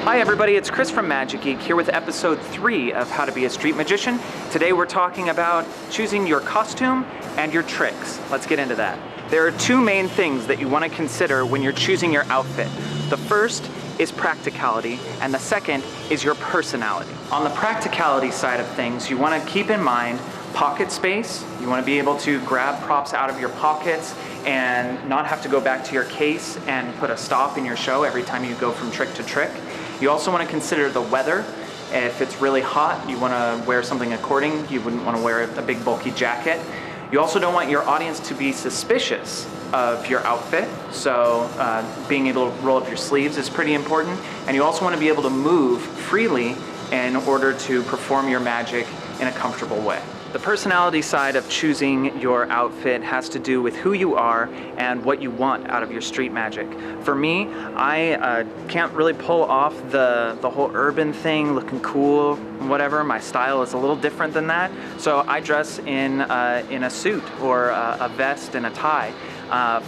Hi everybody, it's Chris from Magic Geek here with episode 3 of How to Be a Street Magician. Today we're talking about choosing your costume and your tricks. Let's get into that. There are two main things that you want to consider when you're choosing your outfit. The first is practicality, and the second is your personality. On the practicality side of things, you want to keep in mind pocket space. You want to be able to grab props out of your pockets and not have to go back to your case and put a stop in your show every time you go from trick to trick. You also want to consider the weather. If it's really hot, you want to wear something according. You wouldn't want to wear a big bulky jacket. You also don't want your audience to be suspicious of your outfit, so being able to roll up your sleeves is pretty important. And you also want to be able to move freely in order to perform your magic in a comfortable way. The personality side of choosing your outfit has to do with who you are and what you want out of your street magic. For me, I can't really pull off the whole urban thing, looking cool, whatever. My style is a little different than that, so I dress in a suit or a vest and a tie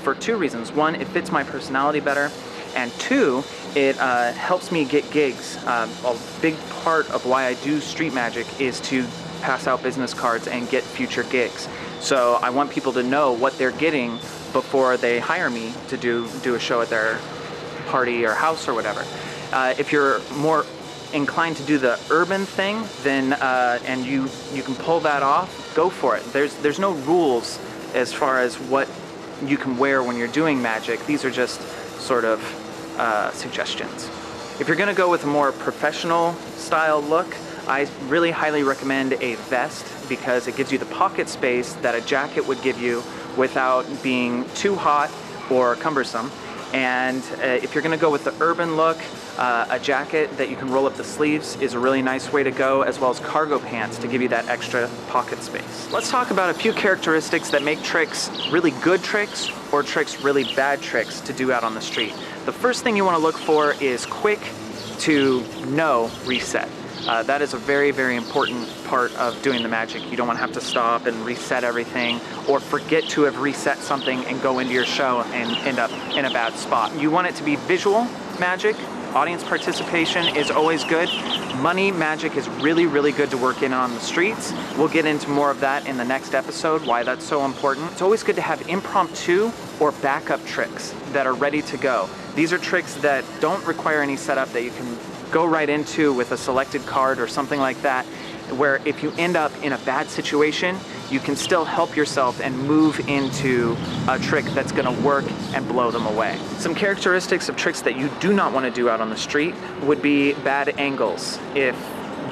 for two reasons. One, it fits my personality better, and two, it helps me get gigs. A big part of why I do street magic is to pass out business cards and get future gigs. So I want people to know what they're getting before they hire me to do a show at their party or house or whatever. If you're more inclined to do the urban thing, then and you can pull that off, go for it. There's no rules as far as what you can wear when you're doing magic. These are just sort of suggestions. If you're going to go with a more professional style look, I really highly recommend a vest because it gives you the pocket space that a jacket would give you without being too hot or cumbersome. And if you're going to go with the urban look, a jacket that you can roll up the sleeves is a really nice way to go, as well as cargo pants to give you that extra pocket space. Let's talk about a few characteristics that make tricks really good tricks or tricks really bad tricks to do out on the street. The first thing you want to look for is quick to no reset. That is a very, very important part of doing the magic. You don't want to have to stop and reset everything or forget to have reset something and go into your show and end up in a bad spot. You want it to be visual magic. Audience participation is always good. Money magic is really, really good to work in on the streets. We'll get into more of that in the next episode, why that's so important. It's always good to have impromptu or backup tricks that are ready to go. These are tricks that don't require any setup, that you can go right into with a selected card or something like that, where if you end up in a bad situation, you can still help yourself and move into a trick that's going to work and blow them away. Some characteristics of tricks that you do not want to do out on the street would be bad angles. If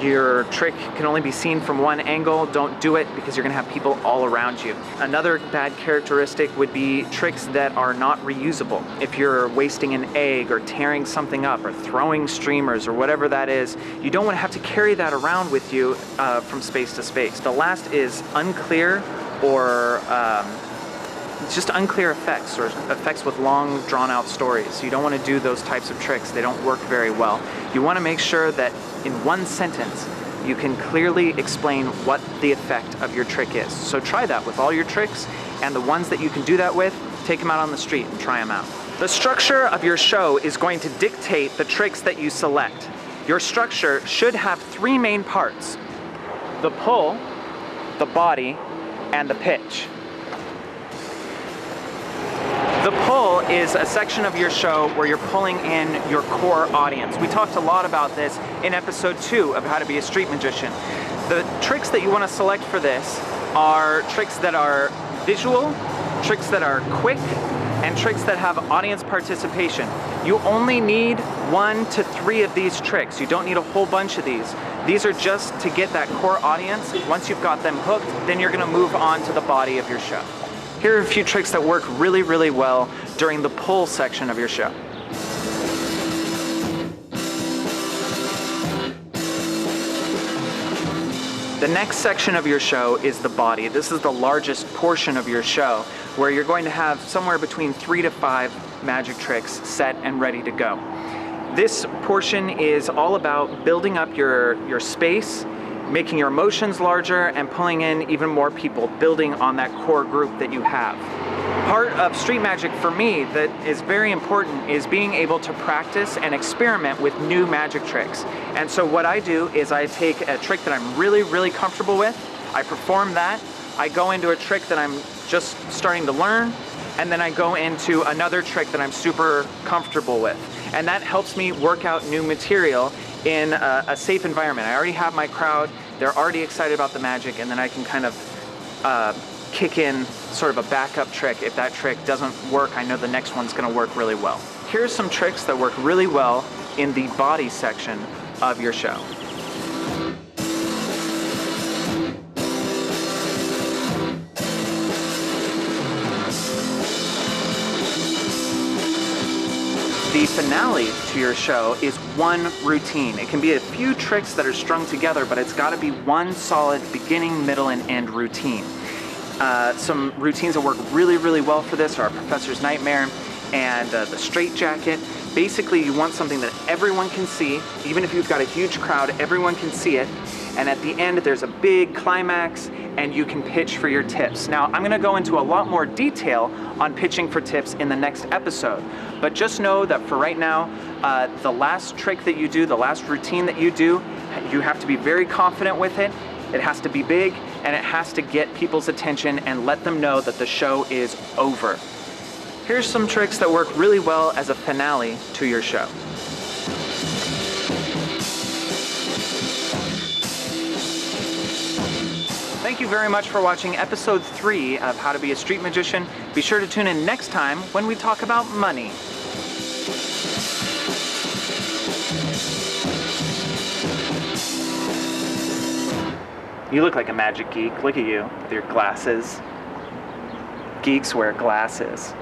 your trick can only be seen from one angle, don't do it because you're going to have people all around you. Another bad characteristic would be tricks that are not reusable. If you're wasting an egg or tearing something up or throwing streamers or whatever that is, you don't want to have to carry that around with you from space to space. The last is unclear or just unclear effects or effects with long drawn out stories. You don't want to do those types of tricks. They don't work very well. You want to make sure that in one sentence you can clearly explain what the effect of your trick is. So try that with all your tricks, and the ones that you can do that with, take them out on the street and try them out. The structure of your show is going to dictate the tricks that you select. Your structure should have three main parts: the pull, the body, and the pitch. The pull is a section of your show where you're pulling in your core audience. We talked a lot about this in episode 2 of How to Be a Street Magician. The tricks that you want to select for this are tricks that are visual, tricks that are quick, and tricks that have audience participation. You only need 1 to 3 of these tricks. You don't need a whole bunch of these. These are just to get that core audience. Once you've got them hooked, then you're going to move on to the body of your show. Here are a few tricks that work really, really well during the pull section of your show. The next section of your show is the body. This is the largest portion of your show, where you're going to have somewhere between 3 to 5 magic tricks set and ready to go. This portion is all about building up your space, making your emotions larger, and pulling in even more people, building on that core group that you have. Part of street magic for me that is very important is being able to practice and experiment with new magic tricks. And so what I do is I take a trick that I'm really comfortable with, I perform that, I go into a trick that I'm just starting to learn, and then I go into another trick that I'm super comfortable with. And that helps me work out new material in a safe environment. I already have my crowd, they're already excited about the magic, and then I can kind of kick in sort of a backup trick. If that trick doesn't work, I know the next one's gonna work really well. Here's some tricks that work really well in the body section of your show. The finale to your show is one routine. It can be a few tricks that are strung together, but it's gotta be one solid beginning, middle, and end routine. Some routines that work really well for this are Professor's Nightmare and the Straight Jacket. Basically, you want something that everyone can see. Even if you've got a huge crowd, everyone can see it. And at the end, there's a big climax and you can pitch for your tips. Now, I'm gonna go into a lot more detail on pitching for tips in the next episode. But just know that for right now, the last trick that you do, the last routine that you do, you have to be very confident with it. It has to be big, and it has to get people's attention and let them know that the show is over. Here's some tricks that work really well as a finale to your show. Thank you very much for watching episode 3 of How to Be a Street Magician. Be sure to tune in next time when we talk about money. You look like a magic geek. Look at you with your glasses. Geeks wear glasses.